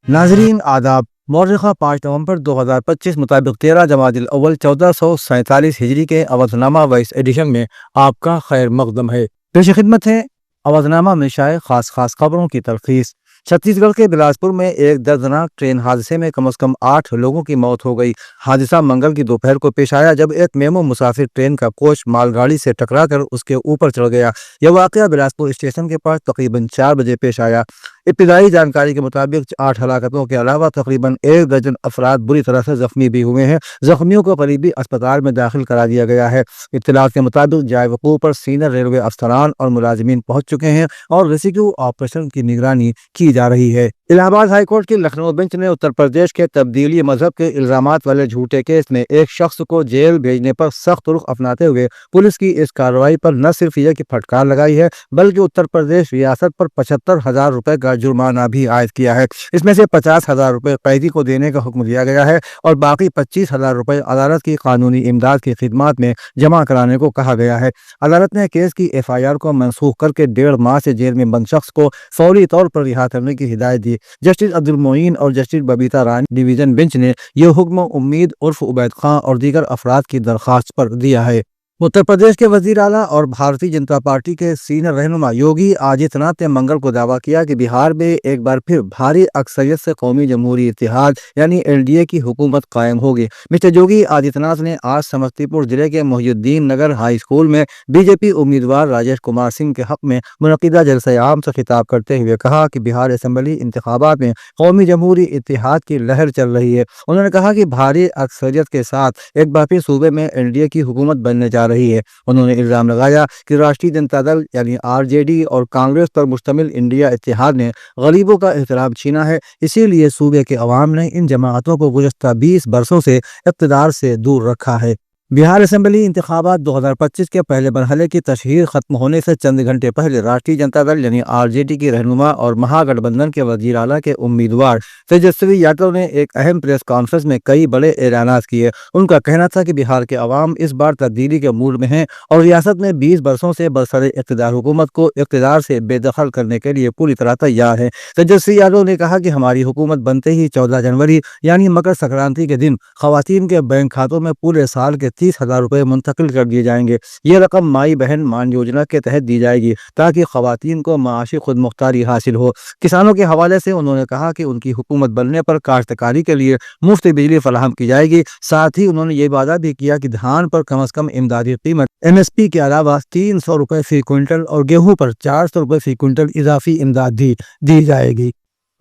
ناظرین آداب، مورخہ 5 نومبر 2025 مطابق 13 جمادی الاول 1447 ہجری کے اودھ نامہ وائس ایڈیشن میں آپ کا خیر مقدم ہے۔ پیش خدمت ہے اودھ نامہ میں شائع خاص خبروں کی تلخیص۔ چھتیس گڑھ کے بلاسپور میں ایک دردناک ٹرین حادثے میں کم از کم 8 لوگوں کی موت ہو گئی۔ حادثہ منگل کی دوپہر کو پیش آیا جب ایک میمو مسافر ٹرین کا کوچ مال گاڑی سے ٹکرا کر اس کے اوپر چڑھ گیا۔ یہ واقعہ بلاسپور اسٹیشن کے پاس تقریباً 4 بجے پیش آیا۔ ابتدائی جانکاری کے مطابق 8 ہلاکتوں کے علاوہ تقریباً 1 درجن افراد بری طرح سے زخمی بھی ہوئے ہیں۔ زخمیوں کو قریبی اسپتال میں داخل کرا دیا گیا ہے۔ اطلاعات کے مطابق جائے وقوع پر سینئر ریلوے افسران اور ملازمین پہنچ چکے ہیں اور ریسکیو آپریشن کی نگرانی کی جا رہی ہے۔ الہ آباد ہائی کورٹ کی لکھنؤ بینچ نے اتر پردیش کے تبدیلی مذہب کے الزامات والے جھوٹے کیس میں ایک شخص کو جیل بھیجنے پر سخت رخ اپناتے ہوئے پولیس کی اس کارروائی پر نہ صرف یہ کہ پھٹکار لگائی ہے بلکہ اتر پردیش ریاست پر 75,000 روپے کا جرمانہ بھی عائد کیا ہے۔ اس میں سے 50,000 روپے قیدی کو دینے کا حکم دیا گیا ہے اور باقی 25,000 روپے عدالت کی قانونی امداد کی خدمات میں جمع کرانے کو کہا گیا ہے۔ عدالت نے کیس کی FIR کو منسوخ کر کے 1.5 ماہ سے جیل میں بند شخص کو فوری طور پر رہا کرنے کی ہدایت دی۔ جسٹس عبد المعین اور جسٹس ببیتا رانی ڈویژن بینچ نے یہ حکم امید عرف عبید خان اور دیگر افراد کی درخواست پر دیا ہے۔ اتر پردیش کے وزیر اعلیٰ اور بھارتی جنتا پارٹی کے سینئر رہنما یوگی آدتیہ ناتھ نے منگل کو دعویٰ کیا کہ بہار میں ایک بار پھر بھاری اکثریت سے قومی جمہوری اتحاد یعنی LDA کی حکومت قائم ہوگی۔ مسٹر یوگی آدتیہ ناتھ نے آج سمستی پور ضلع کے محی الدین نگر ہائی اسکول میں BJP امیدوار راجیش کمار سنگھ کے حق میں منعقدہ جلسہ عام سے خطاب کرتے ہوئے کہا کہ بہار اسمبلی انتخابات میں قومی جمہوری اتحاد کی لہر چل رہی ہے۔ انہوں نے کہا کہ بھاری اکثریت کے ساتھ ایک بار پھر صوبے میں LDA کی حکومت بننے جا رہی ہے۔ انہوں نے الزام لگایا کہ راشٹریہ جنتا دل یعنی RJD اور کانگریس پر مشتمل انڈیا اتحاد نے غریبوں کا احترام چھینا ہے، اسی لیے صوبے کے عوام نے ان جماعتوں کو گزشتہ 20 برسوں سے اقتدار سے دور رکھا ہے۔ بہار اسمبلی انتخابات 2025 کے پہلے مرحلے کی تشہیر ختم ہونے سے چند گھنٹے پہلے راشٹریہ جنتا دل یعنی RJD کی رہنما اور مہا گٹھ بندھن کے وزیر اعلیٰ کے امیدوار تیجسوی یادو نے ایک اہم پریس کانفرنس میں کئی بڑے اعلانات کیے۔ ان کا کہنا تھا کہ بہار کے عوام اس بار تبدیلی کے موڈ میں ہیں اور ریاست میں 20 برسوں سے برسر اقتدار حکومت کو اقتدار سے بے دخل کرنے کے لیے پوری طرح تیار ہے۔ تیجسوی یادو نے کہا کہ ہماری حکومت بنتے ہی 14 جنوری یعنی مکر سنکرانتی کے دن خواتین کے بینک کھاتوں میں پورے سال کے 30,000 روپے منتقل کر دیے جائیں گے۔ یہ رقم مائی بہن مان یوجنا کے تحت دی جائے گی تاکہ خواتین کو معاشی خود مختاری حاصل ہو۔ کسانوں کے حوالے سے انہوں نے کہا کہ ان کی حکومت بننے پر کاشتکاری کے لیے مفت بجلی فراہم کی جائے گی۔ ساتھ ہی انہوں نے یہ وعدہ بھی کیا کہ دھان پر کم از کم امدادی قیمت MSP کے علاوہ 300 روپے فی کوئنٹل اور گیہوں پر 400 روپے فی کوئنٹل اضافی امداد دی جائے گی۔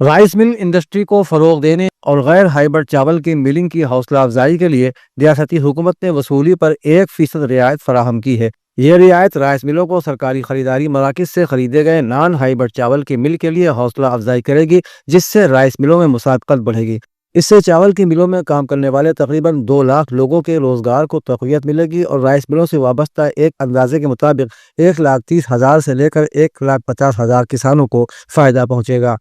رائس مل انڈسٹری کو فروغ دینے اور غیر ہائیبرڈ چاول کی ملنگ کی حوصلہ افزائی کے لیے ریاستی حکومت نے وصولی پر 1% رعایت فراہم کی ہے۔ یہ رعایت رائس ملوں کو سرکاری خریداری مراکز سے خریدے گئے نان ہائیبرڈ چاول کی مل کے لیے حوصلہ افزائی کرے گی، جس سے رائس ملوں میں مسابقت بڑھے گی۔ اس سے چاول کی ملوں میں کام کرنے والے تقریباً 2 لاکھ لوگوں کے روزگار کو تقویت ملے گی اور رائس ملوں سے وابستہ ایک اندازے کے مطابق 1,30,000 سے لے کر 1,50,000 کسانوں کو فائدہ پہنچے گا۔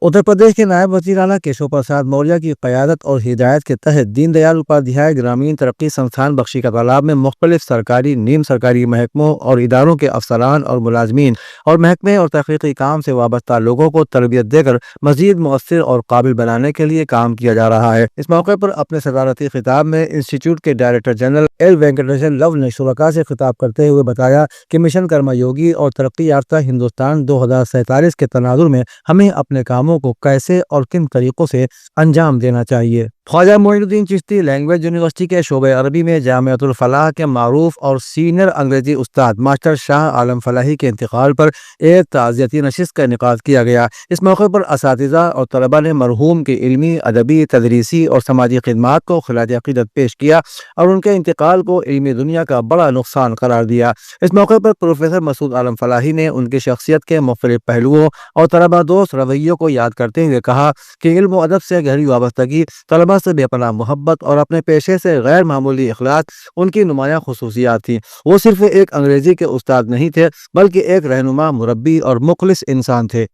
اتر پردیش کے نائب وزیر اعلیٰ کیشو پرساد موریہ کی قیادت اور ہدایت کے تحت دین دیال اپادھیائے گرامین ترقی سنستھان بخشی کا تالاب میں مختلف سرکاری نیم سرکاری محکموں اور اداروں کے افسران اور ملازمین اور محکمے اور تحقیقی کام سے وابستہ لوگوں کو تربیت دے کر مزید مؤثر اور قابل بنانے کے لیے کام کیا جا رہا ہے۔ اس موقع پر اپنے صدارتی خطاب میں انسٹی ٹیوٹ کے ڈائریکٹر جنرل ایل وینکٹیشن لو نے شرکاء سے خطاب کرتے ہوئے بتایا کہ مشن کرما یوگی اور ترقی یافتہ ہندوستان 2047 کے تناظر میں ہمیں اپنے کاموں کو کیسے اور کن طریقوں سے انجام دینا چاہیے۔ خواجہ معین الدین چشتی لینگویج یونیورسٹی کے شعبہ عربی میں جامعۃ الفلاح کے معروف اور سینئر انگریزی استاد ماسٹر شاہ عالم فلاحی کے انتقال پر ایک تعزیتی نشست کا انعقاد کیا گیا۔ اس موقع پر اساتذہ اور طلباء نے مرحوم کی علمی، ادبی، تدریسی اور سماجی خدمات کو خراج عقیدت پیش کیا اور ان کے انتقال کو علمی دنیا کا بڑا نقصان قرار دیا۔ اس موقع پر پروفیسر مسعود عالم فلاحی نے ان کی شخصیت کے مختلف پہلوؤں اور طلباء دوست رویوں کو یاد کرتے ہوئے کہا کہ علم و ادب سے گہری وابستگی، طلباء سے بے پناہ محبت اور اپنے پیشے سے غیر معمولی اخلاص ان کی نمایاں خصوصیات تھیں۔ وہ صرف ایک انگریزی کے استاد نہیں تھے بلکہ ایک رہنما، مربی اور مخلص انسان تھے۔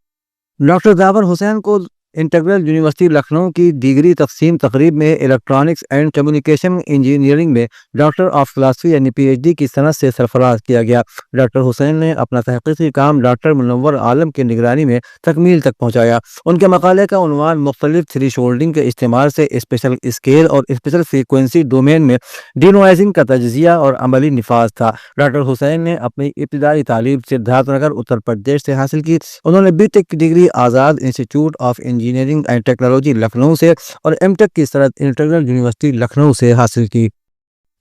ڈاکٹر ظافر حسین کو انٹیگرل یونیورسٹی لکھنؤ کی دیگری تقسیم تقریب میں الیکٹرانکس اینڈ کمیونیکیشن انجینئرنگ میں ڈاکٹر آف فلاسفی یعنی پی ایچ ڈی کی سند سے سرفراز کیا گیا۔ ڈاکٹر حسین نے اپنا تحقیقی کام ڈاکٹر منور عالم کی نگرانی میں تکمیل تک پہنچایا۔ ان کے مقالے کا عنوان مختلف تھری شولڈنگ کے استعمال سے اسپیشل اسکیل اور اسپیشل فریکوینسی ڈومین میں ڈینوائزنگ کا تجزیہ اور عملی نفاذ تھا۔ ڈاکٹر حسین نے اپنی ابتدائی تعلیم سدھارتھ نگر اتر پردیش سے حاصل کی۔ انہوں نے بی ٹیک کی degree Azad institute of engineering and technology Lucknow سے اور ایم ٹیک کی سند انٹیگرل یونیورسٹی لکھنؤ سے حاصل کی۔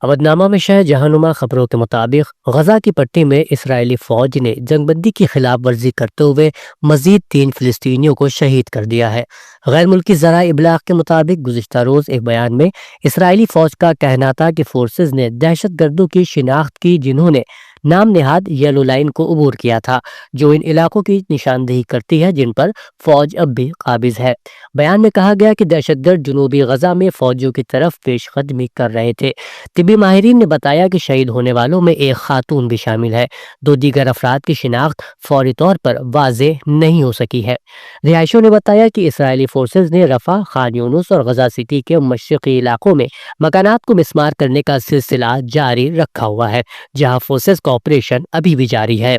اودنامہ میں شہ جہانما خبروں کے مطابق غزہ کی پٹی میں اسرائیلی فوج نے جنگ بندی کی خلاف ورزی کرتے ہوئے مزید 3 فلسطینیوں کو شہید کر دیا ہے۔ غیر ملکی ذرائع ابلاغ کے مطابق گزشتہ روز ایک بیان میں اسرائیلی فوج کا کہنا تھا کہ فورسز نے دہشت گردوں کی شناخت کی جنہوں نے نام نہاد یلو لائن کو عبور کیا تھا، جو ان علاقوں کی نشاندہی کرتی ہے جن پر فوج اب بھی قابض ہے۔ بیان میں کہا گیا کہ دہشت گرد جنوبی غزہ میں فوجیوں کی طرف پیش قدمی کر رہے تھے۔ طبی ماہرین نے بتایا کہ شہید ہونے والوں میں ایک خاتون بھی شامل ہے۔ 2 دیگر افراد کی شناخت فوری طور پر واضح نہیں ہو سکی ہے۔ رہائشیوں نے بتایا کہ اسرائیلی فورسز نے رفح، خان یونس اور غزہ سٹی کے مشرقی علاقوں میں مکانات کو مسمار کرنے کا سلسلہ جاری رکھا ہوا ہے، جہاں فورسز کا آپریشن ابھی بھی جاری ہے۔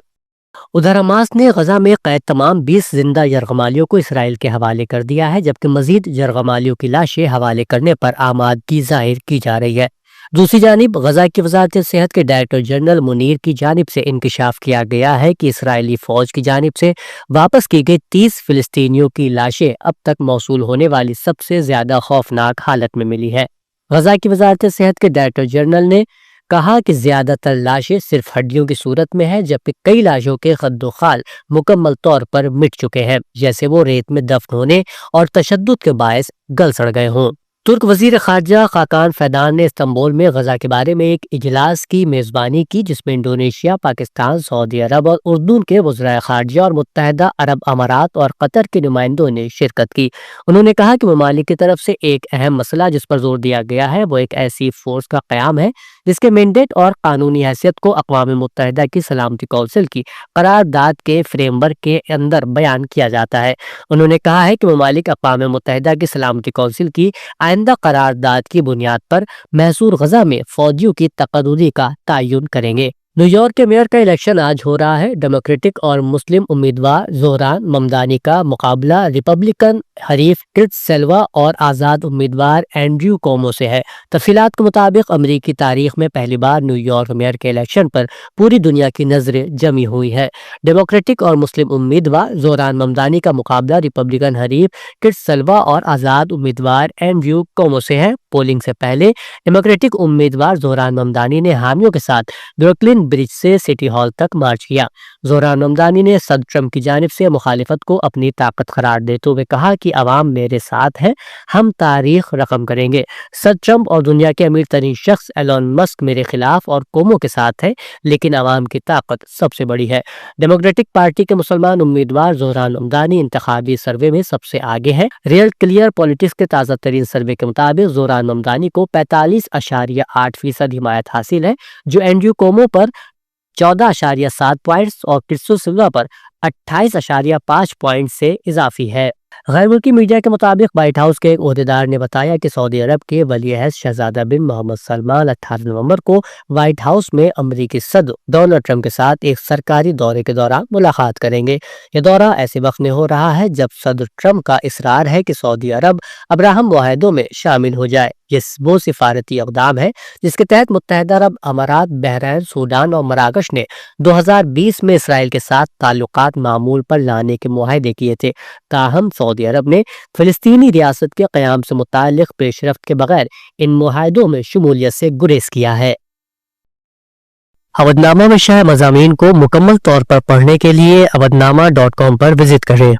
ادھر حماس نے غزہ میں قید تمام 20 زندہ یرغمالیوں کو اسرائیل کے حوالے کر دیا ہے، جبکہ مزید یرغمالیوں کی لاشیں حوالے کرنے پر آمادگی ظاہر کی جا رہی ہے۔ دوسری جانب غزہ کی وزارت صحت کے ڈائریکٹر جنرل منیر کی جانب سے انکشاف کیا گیا ہے کہ اسرائیلی فوج کی جانب سے واپس کی گئی 30 فلسطینیوں کی لاشیں اب تک موصول ہونے والی سب سے زیادہ خوفناک حالت میں ملی ہے۔ غزہ کی وزارت صحت کے ڈائریکٹر جنرل نے کہا کہ زیادہ تر لاشیں صرف ہڈیوں کی صورت میں ہیں، جبکہ کئی لاشوں کے خد و خال مکمل طور پر مٹ چکے ہیں، جیسے وہ ریت میں دفن ہونے اور تشدد کے باعث گل سڑ گئے ہوں۔ ترک وزیر خارجہ خاقان فیدان نے استنبول میں غزہ کے بارے میں ایک اجلاس کی میزبانی کی، جس میں انڈونیشیا، پاکستان، سعودی عرب اور اردن کے وزرائے خارجہ اور متحدہ عرب امارات اور قطر کے نمائندوں نے شرکت کی۔ انہوں نے کہا کہ ممالک کی طرف سے ایک اہم مسئلہ جس پر زور دیا گیا ہے وہ ایک ایسی فورس کا قیام ہے جس کے مینڈیٹ اور قانونی حیثیت کو اقوام متحدہ کی سلامتی کونسل کی قرارداد کے فریم ورک کے اندر بیان کیا جاتا ہے۔ انہوں نے کہا ہے کہ ممالک اقوام متحدہ کی سلامتی کونسل کی آئندہ قرارداد کی بنیاد پر محصور غزہ میں فوجیوں کی تقرری کا تعین کریں گے۔ نیو یارک کے میئر کا الیکشن آج ہو رہا ہے۔ ڈیموکریٹک اور مسلم امیدوار زہران ممدانی کا مقابلہ ریپبلکن حریف کرٹ سیلوا اور آزاد امیدوار اینڈریو کومو سے ہے۔ تفصیلات کے مطابق امریکی تاریخ میں پہلی بار نیو یارک میئر کے الیکشن پر پوری دنیا کی نظریں جمی ہوئی ہے۔ ڈیموکریٹک اور مسلم امیدوار زہران ممدانی کا مقابلہ ریپبلکن حریف کرٹ سیلوا اور آزاد امیدوار اینڈریو کومو سے ہے۔ پولنگ سے پہلے ڈیموکریٹک امیدوار زہران ممدانی نے حامیوں کے ساتھ بروکلن برج سے سٹی ہال تک مارچ کیا۔ زہران ممدانی نے صدر ٹرمپ کی جانب سے مخالفت کو اپنی طاقت قرار دیتے ہوئے کہا کہ عوام میرے ساتھ ہے، ہم تاریخ رقم کریں گے۔ صدر ٹرمپ اور دنیا کے امیر ترین شخص ایلون مسک میرے خلاف اور کومو کے ساتھ ہے، لیکن عوام کی طاقت سب سے بڑی ہے۔ ڈیموکریٹک پارٹی کے مسلمان امیدوار زہران ممدانی انتخابی سروے میں سب سے آگے ہے۔ ریئل کلیئر پولیٹکس کے تازہ ترین سروے کے مطابق زہران ممدانی کو 45.8% حمایت حاصل ہے، جو اینڈریو کومو پر 14.7 پوائنٹس اور کرسٹو سلوا پر 28.5 پوائنٹ سے اضافی ہے۔ غیر ملکی میڈیا کے مطابق وائٹ ہاؤس کے ایک عہدیدار نے بتایا کہ سعودی عرب کے ولی عہد شہزادہ بن محمد سلمان 18 نومبر کو وائٹ ہاؤس میں امریکی صدر ڈونلڈ ٹرمپ کے ساتھ ایک سرکاری دورے کے دوران ملاقات کریں گے۔ یہ دورہ ایسے وقت میں ہو رہا ہے جب صدر ٹرمپ کا اصرار ہے کہ سعودی عرب ابراہم معاہدوں میں شامل ہو جائے۔ یہ وہ سفارتی اقدام ہے جس کے تحت متحدہ عرب امارات، بحرین، سوڈان اور مراکش نے 2020 میں اسرائیل کے ساتھ تعلقات معمول پر لانے کے معاہدے کیے تھے۔ تاہم سعودی عرب نے فلسطینی ریاست کے قیام سے متعلق پیش رفت کے بغیر ان معاہدوں میں شمولیت سے گریز کیا ہے۔ اودنامہ میں شائع مضامین کو مکمل طور پر پڑھنے کے لیے اودنامہ.com پر وزٹ کریں۔